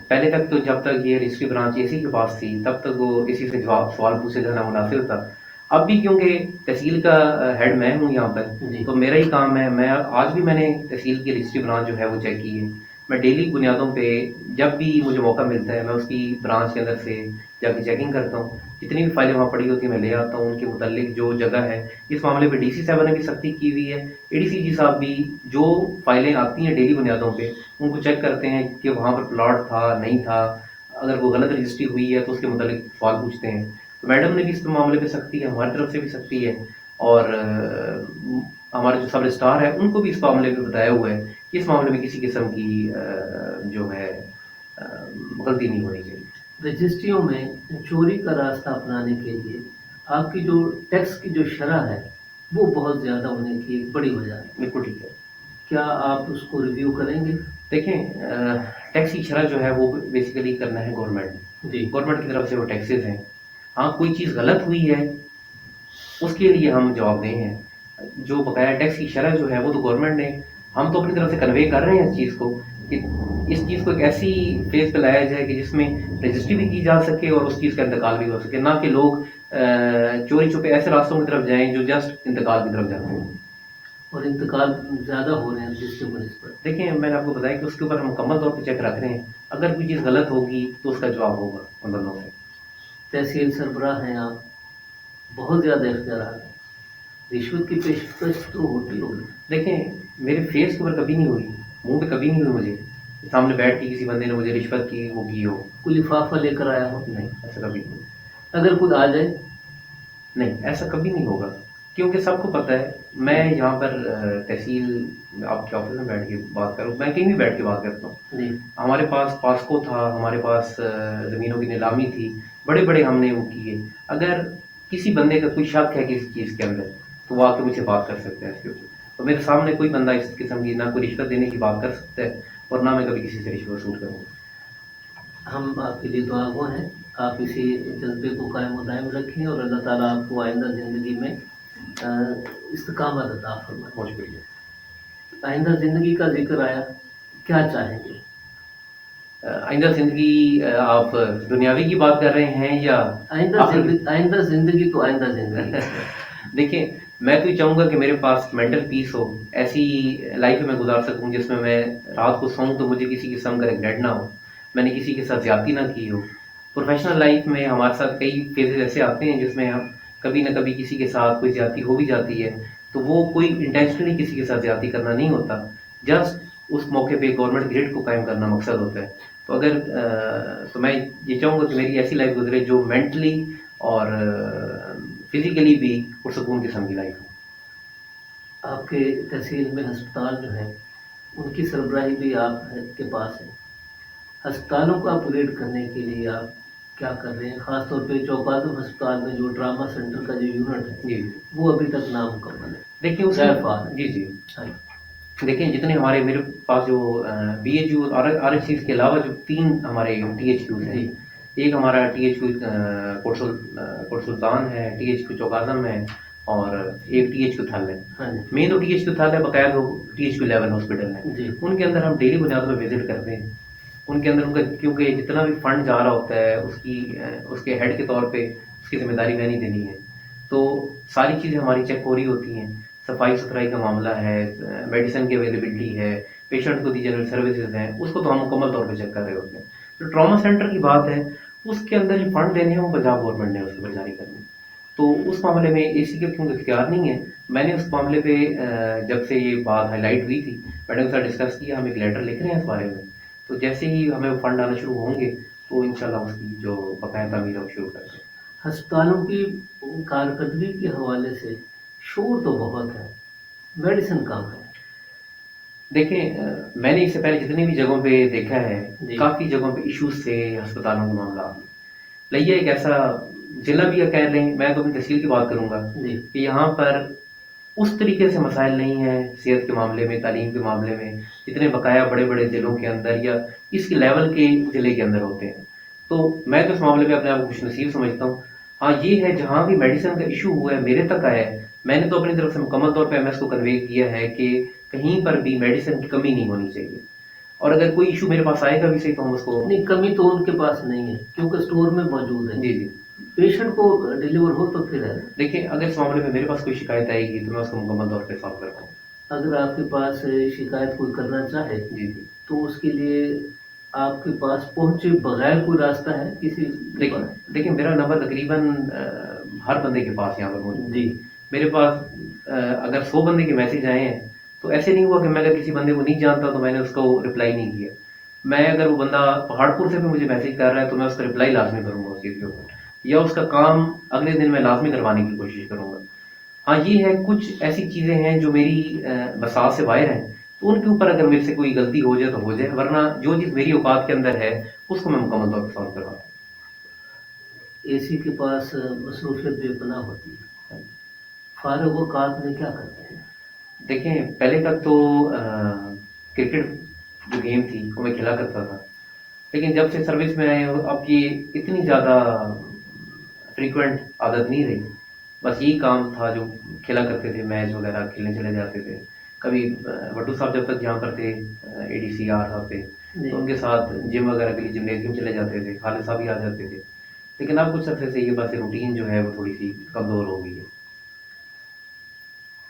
پہلے تک تو جب تک یہ رجسٹری برانچ اسی کے پاس تھی تب تک وہ اسی سے سوال پوچھے جانا مناسب تھا. اب بھی کیونکہ تحصیل کا ہیڈ میں ہوں یہاں پر تو میرا ہی کام ہے. میں آج بھی میں نے تحصیل کی رجسٹری برانچ جو ہے وہ چیک کی ہے. میں ڈیلی بنیادوں پہ جب بھی مجھے موقع ملتا ہے میں اس کی برانچ کے اندر سے جا کے چیکنگ کرتا ہوں. جتنی بھی فائلیں وہاں پڑی ہوتی ہیں میں لے آتا ہوں. ان کے متعلق جو جگہ ہے اس معاملے پہ ڈی سی صاحبہ نے بھی سختی کی ہوئی ہے. اے ڈی سی جی صاحب بھی جو فائلیں آتی ہیں ڈیلی بنیادوں پہ ان کو چیک کرتے ہیں کہ وہاں پر پلاٹ تھا نہیں تھا. اگر وہ غلط رجسٹری ہوئی ہے تو اس کے متعلق سوال پوچھتے ہیں. تو میڈم نے بھی اس معاملے پہ سختی ہے، ہماری طرف سے بھی سختی ہے، اور ہمارے جو سب رجسٹرار ہیں ان کو بھی اس معاملے پہ بتایا ہوا ہے کہ اس معاملے میں کسی قسم کی جو ہے غلطی نہیں ہونی چاہیے۔ رجسٹریوں میں چوری کا راستہ اپنانے کے لیے آپ کی جو ٹیکس کی جو شرح ہے وہ بہت زیادہ ہونے کی ایک بڑی وجہ ہے، بالکل ٹھیک ہے۔ کیا آپ اس کو ریویو کریں گے؟ دیکھیں ٹیکس کی شرح جو ہے وہ بیسیکلی کرنا ہے گورنمنٹ، جی گورنمنٹ کی طرف سے وہ ٹیکسز ہیں۔ ہاں کوئی چیز غلط ہوئی ہے اس کے لیے ہم جواب دہ ہیں، جو بقایا ٹیکس کی شرح جو ہے وہ تو گورنمنٹ نے، ہم تو اپنی طرف سے کنوے کر رہے ہیں اس چیز کو کہ اس چیز کو ایک ایسی فیز پہ لایا جائے کہ جس میں رجسٹری بھی کی جا سکے اور اس چیز کا انتقال بھی ہو سکے، نہ کہ لوگ چوری چھپے ایسے راستوں کی طرف جائیں جو جسٹ انتقال کی طرف جاتے ہیں۔ اور انتقال زیادہ ہو رہے ہیں جس کے بنسبت۔ دیکھیں میں نے آپ کو بتایا کہ اس کے اوپر ہم مکمل طور پہ چیک رکھ رہے ہیں، اگر کوئی چیز غلط ہوگی تو اس کا جواب ہوگا ان بندوں سے۔ تحصیل سربراہ ہیں آپ، بہت زیادہ اختیارات ہیں، رشوت کی پیشکش تو ہوتی ہوگی۔ دیکھیں میرے فیس کے اوپر کبھی نہیں ہوئی، منہ پہ کبھی نہیں ہوئی، مجھے سامنے بیٹھ کے کسی بندے نے مجھے رشوت کی وہ کی ہو، کوئی لفافہ لے کر آیا ہو؟ نہیں ایسا کبھی نہیں، اگر کوئی آ جائے؟ نہیں ایسا کبھی نہیں ہوگا، کیونکہ سب کو پتہ ہے میں یہاں پر تحصیل آپ کے آفس میں بیٹھ کے بات کروں، میں کہیں بھی بیٹھ کے بات کرتا ہوں۔ جی ہمارے پاس پاسکو تھا، ہمارے پاس زمینوں کی نیلامی تھی، بڑے بڑے ہم نے وہ کیے۔ اگر کسی بندے کا کوئی شک ہے کسی چیز کے اندر تو وہ آ کے مجھ سے بات کر سکتے ہیں اس کے اوپر، تو میرے سامنے کوئی بندہ اس قسم کی نہ کوئی رشوت دینے کی بات کر سکتا ہے اور نہ میں کبھی کسی سے رشوت وصول کروں گا۔ ہم آپ کے لیے دعا گو ہیں، آپ اسی جذبے کو قائم و دائم رکھیں اور اللہ تعالیٰ آپ کو آئندہ زندگی میں استقامت عطا فرمائے۔ بہت شکریہ۔ آئندہ زندگی کا ذکر آیا، کیا چاہیں گے؟ آئندہ زندگی آپ دنیاوی کی بات کر رہے ہیں یا آئندہ زندگی تو آئندہ زندگی؟ دیکھیں میں تو یہ چاہوں گا کہ میرے پاس مینٹل پیس ہو، ایسی لائف میں گزار سکوں جس میں رات کو سوؤں تو مجھے کسی قسم کا ریگریٹ نہ ہو، میں نے کسی کے ساتھ زیادتی نہ کی ہو۔ پروفیشنل لائف میں ہمارے ساتھ کئی فیزز ایسے آتے ہیں جس میں ہم کبھی نہ کبھی کسی کے ساتھ کوئی زیادتی ہو بھی جاتی ہے، تو وہ کوئی انٹینشنلی کسی کے ساتھ زیادتی کرنا نہیں ہوتا، جسٹ اس موقع پہ گورنمنٹ گریڈ کو قائم کرنا مقصد ہوتا ہے۔ تو اگر تو میں یہ چاہوں گا کہ میری ایسی لائف گزرے جو مینٹلی اور فزیکلی بھی پرسکون قسم کی لائف ہو۔ آپ کے تحصیل میں ہسپتال جو ہے ان کی سربراہی بھی آپ کے پاس ہے، ہسپتالوں کو اپ گریڈ کرنے کے لیے آپ کیا کر رہے ہیں؟ خاص طور پہ چوپاتم ہسپتال میں جو ڈراما سینٹر کا جو یونٹ ہے جی وہ ابھی تک نامکمل ہے، دیکھیں اس غیر فعال ہے۔ جی جی ہاں، دیکھیں جتنے ہمارے میرے پاس جو B H U R H Cs کے علاوہ جو 3 ہمارے ٹی ایچ کیوز ہیں، جی ایک ہمارا ٹی ایچ کیو کوٹ سلطان ہے، ٹی ایچ کیو چوکازم ہے اور ایک ٹی ایچ کیو تھل ہے۔ ہاں جی مین تو ٹی ایچ کیو تھل ہے، بقایا تو ٹی ایچ کیو 11 ہاسپٹل ہے، جی ان کے اندر ہم ڈیلی بنیاد پر وزٹ کرتے ہیں، ان کے اندر ان کا کیونکہ جتنا بھی فنڈ جا رہا ہوتا ہے اس کے ہیڈ کے طور پہ اس کی ذمہ داری میں نہیں دینی ہے، تو ساری چیزیں ہماری چیک ہو رہی ہوتی ہیں، صفائی ستھرائی کا معاملہ ہے، میڈیسن کی اویلیبلٹی ہے، پیشنٹ کو دی جنرل سروسز ہیں، اس کو تو ہم مکمل طور پہ چیک کر رہے ہوتے ہیں۔ جو ٹراما سینٹر کی بات ہے اس کے اندر جو فنڈ دینے ہیں وہ پنجاب گورنمنٹ نے اس کے اوپر جاری کرنے، تو اس معاملے میں اے سی کا کیونکہ اختیار نہیں ہے، میں نے اس معاملے پہ جب سے یہ بات ہائی لائٹ ہوئی تھی میڈم کے ساتھ ڈسکس کیا، ہم ایک لیٹر لکھ رہے ہیں اس بارے میں، تو جیسے ہی ہمیں فنڈ آنا شروع ہوں گے تو انشاءاللہ اس کی جو بقایا تعمیر ہے وہ شروع کریں گے۔ ہسپتالوں کی کارکردگی کے حوالے سے شور تو بہت ہے، میڈیسن کم ہے۔ دیکھیں میں نے اس سے پہلے جتنی بھی جگہوں پہ دیکھا ہے جی کافی جگہوں پہ ایشوز تھے ہسپتالوں کے معاملات میں، لیا ایک ایسا ضلع بھی کہہ لیں، میں تو اپنی تحصیل کی بات کروں گا جی کہ یہاں پر اس طریقے سے مسائل نہیں ہیں صحت کے معاملے میں، تعلیم کے معاملے میں، جتنے بقایا بڑے بڑے ضلعوں کے اندر یا اس کے لیول کے ضلع کے اندر ہوتے ہیں، تو میں تو اس معاملے پہ اپنے آپ کو خوش نصیب سمجھتا ہوں۔ ہاں یہ ہے جہاں بھی میڈیسن کا ایشو ہوا ہے میرے تک آیا ہے، میں نے تو اپنی طرف سے مکمل طور پہ ایم ایس کو کنوے کیا ہے کہ کہیں پر بھی میڈیسن کی کمی نہیں ہونی چاہیے، اور اگر کوئی ایشو میرے پاس آئے گا بھی صحیح تو ہم اس کو نہیں، کمی تو ان کے پاس نہیں ہے کیونکہ اسٹور میں موجود ہے، جی جی پیشنٹ کو ڈیلیور ہو تو پھر ہے۔ دیکھیں اگر اس معاملے میں میرے پاس کوئی شکایت آئے گی تو میں اس کو مکمل طور پہ سالو کرتا ہوں۔ اگر آپ کے پاس شکایت کوئی کرنا چاہے جی جی تو اس کے لیے آپ کے پاس پہنچے بغیر کوئی راستہ ہے کسی کے پاس؟ دیکھیں میرا نمبر تقریباً ہر بندے کے پاس یہاں پر موجود ہے، جی میرے پاس اگر 100 بندے کے میسج آئے ہیں تو ایسے نہیں ہوا کہ میں اگر کسی بندے کو نہیں جانتا تو میں نے اس کو رپلائی نہیں کیا، میں اگر وہ بندہ پہاڑ پور سے بھی مجھے میسج کر رہا ہے تو میں اس کا رپلائی لازمی کروں گا اس چیز کے اوپر، یا اس کا کام اگلے دن میں لازمی کروانے کی کوشش کروں گا۔ ہاں یہ ہے کچھ ایسی چیزیں ہیں جو میری بساط سے باہر ہیں تو ان کے اوپر اگر میرے سے کوئی غلطی ہو جائے تو ہو جائے، ورنہ جو چیز میری اوقات کے اندر ہے اس کو میں مکمل طور پہ سالو کرواتا ہوں۔ اے سی کے پاس مصروفیت بے پناہ ہوتی ہے، فارغ اوقات میں کیا کرتے ہیں؟ دیکھیں پہلے تک تو کرکٹ جو گیم تھی وہ میں کھیلا کرتا تھا، لیکن جب سے سروس میں آئے اب کی اتنی زیادہ فریکوینٹ عادت نہیں رہی، بس یہی کام تھا جو کھیلا کرتے تھے، میچ وغیرہ کھیلنے چلے جاتے تھے۔ کبھی وٹو صاحب جب تک یہاں پر تھے اے ڈی سی آر صاحب تھے جی، تو ان کے ساتھ جم وغیرہ کے لیے جمنیزیم چلے جاتے تھے، خالد صاحب بھی آ جاتے تھے، لیکن اب کچھ عرصے سے یہ بس روٹین جو ہے وہ تھوڑی سی کمزور ہو گئی ہے۔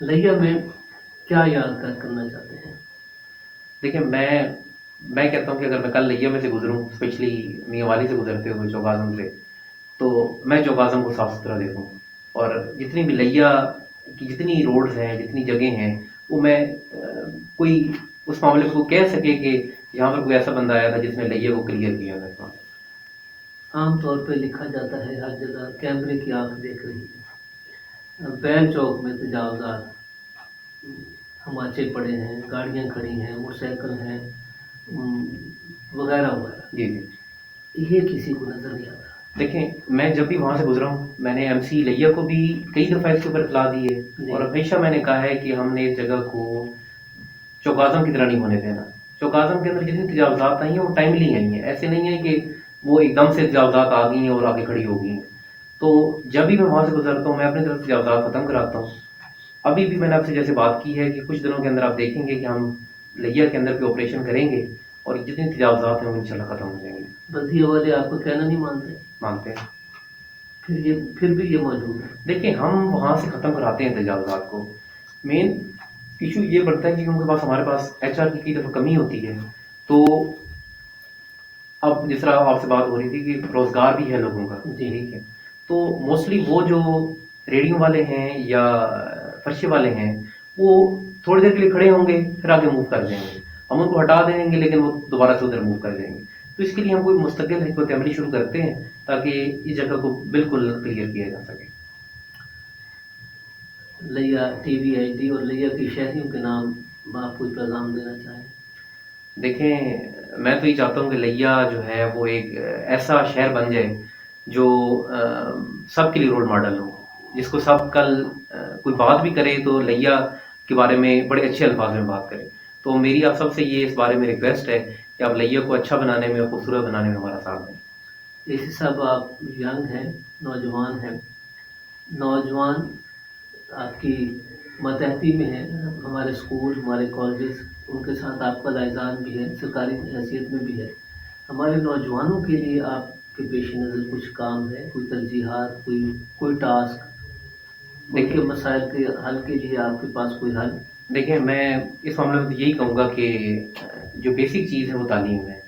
لیا میں کیا یادگار کرنا چاہتے ہیں؟ دیکھیں میں کہتا ہوں کہ اگر میں کل لیا میں سے گزروں، اسپیشلی میاں والی سے گزرتے ہوئے چوک اعظم سے، تو میں چوک اعظم کو صاف ستھرا دیکھوں، اور جتنی بھی لیا کی جتنی روڈز ہیں، جتنی جگہیں ہیں، وہ میں کوئی اس معاملے کو کہہ سکے کہ یہاں پر کوئی ایسا بندہ آیا تھا جس نے لیا کو کلیئر کیا تھا۔ عام طور پہ لکھا جاتا ہے ہر جگہ کیمرے کی آنکھ دیکھ رہی ہے، بین چوک میں تجاوزات ہماچے پڑے ہیں، گاڑیاں کھڑی ہیں، موٹر سائیکل ہیں، وغیرہ وغیرہ، جی جی، یہ کسی کو نظر نہیں آتا۔ دیکھیں میں جب بھی وہاں سے گزرا ہوں، میں نے ایم سی لیا کو بھی کئی دفعہ اس کے اوپر اطلاع دی ہے، جی، اور ہمیشہ میں نے کہا ہے کہ ہم نے اس جگہ کو چوک اعظم کی طرح نہیں ہونے دینا۔ چوک اعظم کے اندر جتنی تجاوزات آئی ہیں وہ ٹائملی آئی ہیں، ایسے نہیں ہے کہ وہ ایک دم سے تجاوزات آ گئی ہیں اور آگے کھڑی ہو گئی ہیں۔ تو جب بھی میں وہاں سے گزرتا ہوں میں اپنی طرف تجاوزات ختم کراتا ہوں۔ ابھی بھی میں نے آپ سے جیسے بات کی ہے کہ کچھ دنوں کے اندر آپ دیکھیں گے کہ ہم لیا کے اندر کوئی آپریشن کریں گے اور جتنی تجاوزات ہیں وہ انشاءاللہ ختم ہو جائیں گے۔ بلدیہ والے آپ کو کہنا نہیں مانتے، مانتے ہیں؟ پھر بھی یہ موجود ہے۔ دیکھیں ہم وہاں سے ختم کراتے ہیں تجاوزات کو، مین ایشو یہ بڑھتا ہے کہ ان کے پاس ہمارے پاس ایچ آر کی کئی دفعہ کمی ہوتی ہے۔ تو اب جس طرح آپ سے بات ہو رہی تھی کہ روزگار بھی ہے لوگوں کا، جی، ٹھیک ہے، تو موسٹلی وہ جو ریڈیو والے ہیں یا فرشے والے ہیں وہ تھوڑی دیر کے لیے کھڑے ہوں گے پھر آگے موو کر جائیں گے، ہم ان کو ہٹا دیں گے لیکن وہ دوبارہ سے ادھر موو کر جائیں گے۔ تو اس کے لیے ہم کوئی مستقل حکمت عملی شروع کرتے ہیں تاکہ اس جگہ کو بالکل کلیئر کیا جا سکے۔ لیا ٹی وی آئی ڈی اور لیا کے شہریوں کے نام آپ کوئی پیغام دینا چاہیں؟ دیکھیں میں تو یہ چاہتا ہوں کہ لیا جو ہے وہ ایک ایسا شہر بن جائے جو سب کے لیے رول ماڈل ہو، جس کو سب کل کوئی بات بھی کرے تو لیا کے بارے میں بڑے اچھے الفاظ میں بات کرے۔ تو میری آپ سب سے یہ اس بارے میں ریکویسٹ ہے کہ آپ لیا کو اچھا بنانے میں اور خوبصورت بنانے میں ہمارا ساتھ دیں۔ اسی صاحب آپ ینگ ہیں، نوجوان ہیں، نوجوان آپ کی ماتحتی میں ہیں، ہمارے اسکول، ہمارے کالجز، ان کے ساتھ آپ کا لائزان بھی ہے، سرکاری حیثیت میں بھی ہے۔ ہمارے نوجوانوں کے لیے آپ کے پیش نظر کچھ کام ہے، کوئی ترجیحات، کوئی ٹاسک، ان کے مسائل کے حل کے لیے آپ کے پاس کوئی حل؟ دیکھیں میں اس معاملے میں تو یہی کہوں گا کہ جو بیسک چیز ہے وہ تعلیم ہے۔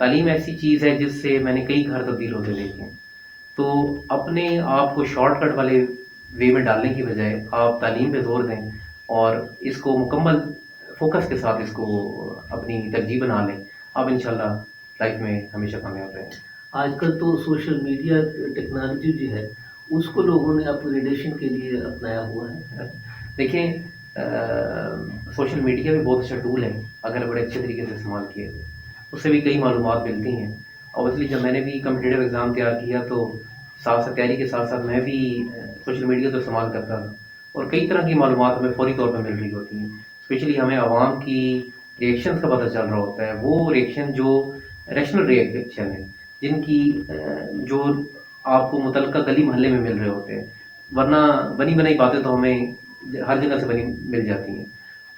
تعلیم ایسی چیز ہے جس سے میں نے کئی گھر تبدیل ہوتے دیکھے ہیں۔ تو اپنے آپ کو شارٹ کٹ والے وے میں ڈالنے کی بجائے آپ تعلیم پہ زور دیں اور اس کو مکمل فوکس کے ساتھ اس کو اپنی ترجیح بنا لیں، آپ انشاءاللہ لائف میں ہمیشہ کامیاب رہیں گے۔ آج کل تو سوشل میڈیا ٹیکنالوجی جو ہے اس کو لوگوں نے اپ گریڈیشن کے لیے اپنایا ہوا ہے۔ دیکھیں سوشل میڈیا بھی بہت اچھا ٹول ہے اگر بڑے اچھے طریقے سے استعمال کیے تو اس سے بھی کئی معلومات ملتی ہیں۔ اوبیسلی جب میں نے بھی کمپٹیٹیو ایگزام تیار کیا تو ساتھ ساتھ تیاری کے ساتھ ساتھ میں بھی سوشل میڈیا تو استعمال کرتا تھا، اور کئی طرح کی معلومات ہمیں فوری طور پہ مل رہی ہوتی ہیں۔ اسپیشلی ہمیں عوام کی ریئیکشنز کا پتہ چل رہا ہوتا ہے، وہ ریئیکشن جو ریشنل ریئیکشن ہے، جن کی جو آپ کو متعلقہ گلی محلے میں مل رہے ہوتے ہیں، ورنہ بنی بنائی باتیں تو ہمیں ہر جگہ سے بنی مل جاتی ہیں۔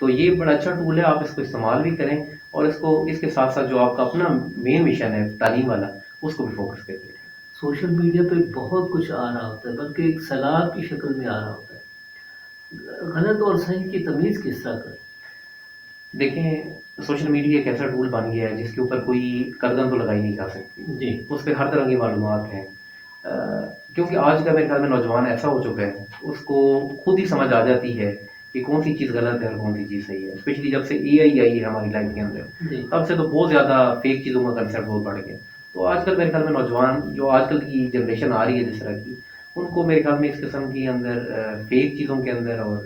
تو یہ بڑا اچھا ٹول ہے، آپ اس کو استعمال بھی کریں اور اس کے ساتھ ساتھ جو آپ کا اپنا مین مشن ہے تعلیم والا اس کو بھی فوکس کریں۔ سوشل میڈیا پہ بہت کچھ آ رہا ہوتا ہے، بلکہ ایک سیلاب کی شکل میں آ رہا ہوتا ہے، غلط اور صحیح کی تمیز کس طرح کریں؟ دیکھیں سوشل میڈیا ایک ایسا ٹول بن گیا ہے جس کے اوپر کوئی قدغن تو لگائی نہیں جا سکتی، جی، اس پہ ہر طرح کی معلومات ہیں۔ کیونکہ آج کا میرے خیال میں نوجوان ایسا ہو چکا ہے اس کو خود ہی سمجھ آ جاتی ہے کہ کون سی چیز غلط ہے اور کون سی چیز صحیح ہے۔ اسپیشلی جب سے اے آئی ہے ہماری لائف کے اندر، جی، تب سے تو بہت زیادہ فیک چیزوں کا کنسیپٹ بہت بڑھ گیا۔ تو آج کل میرے خیال میں نوجوان جو آج کل کی جنریشن آ رہی ہے جس طرح کی، ان کو میرے خیال میں اس قسم کی اندر فیک چیزوں کے اندر اور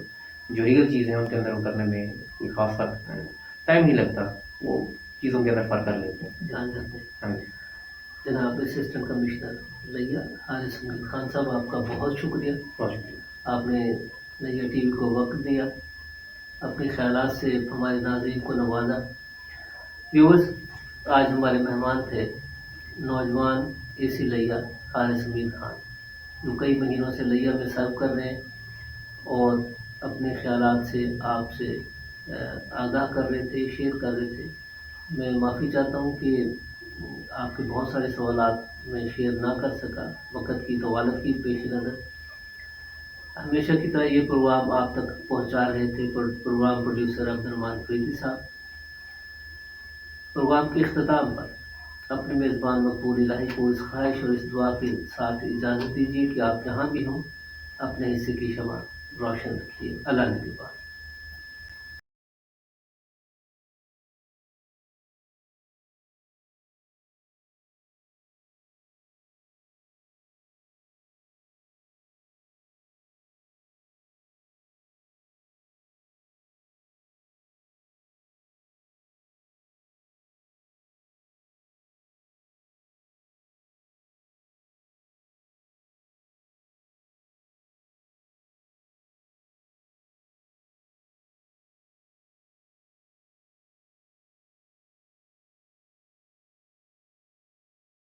جو ریئل چیزیں ہیں ان کے اندر وہ کرنے میں کوئی خاص فرق ٹائم نہیں لگتا، وہ چیزوں کے اندر فرق کر لیتے ہیں. دھیان رکھیں. ہاں جی. جناب اسسٹنٹ کمشنر لیا حارث حمید خان صاحب، آپ کا بہت شکریہ. بہت شکریہ. آپ نے لیا ٹی وی کو وقت دیا، اپنے خیالات سے ہمارے ناظرین کو نوازا. ویورز، آج ہمارے مہمان تھے نوجوان اے سی لیا حارث حمید خان، جو کئی مہینوں سے لیا میں سرو کر رہے ہیں اور اپنے خیالات سے آپ سے آگاہ کر رہے تھے، شیئر کر رہے تھے. میں معافی چاہتا ہوں کہ آپ کے بہت سارے سوالات میں شیئر نہ کر سکا، وقت کی طوالت کی پیش نظر. ہمیشہ کی طرح یہ پروگرام آپ تک پہنچا رہے تھے پروگرام پروڈیوسر عبدالرحمان فریدی صاحب. پروگرام کے اختتام پر اپنے میزبان مقبول الہی کو اس خواہش اور اس دعا کے ساتھ اجازت دیجیے کہ آپ جہاں بھی ہوں اپنے حصے کی شمع روشن رکھیے. اللہ نگہبان.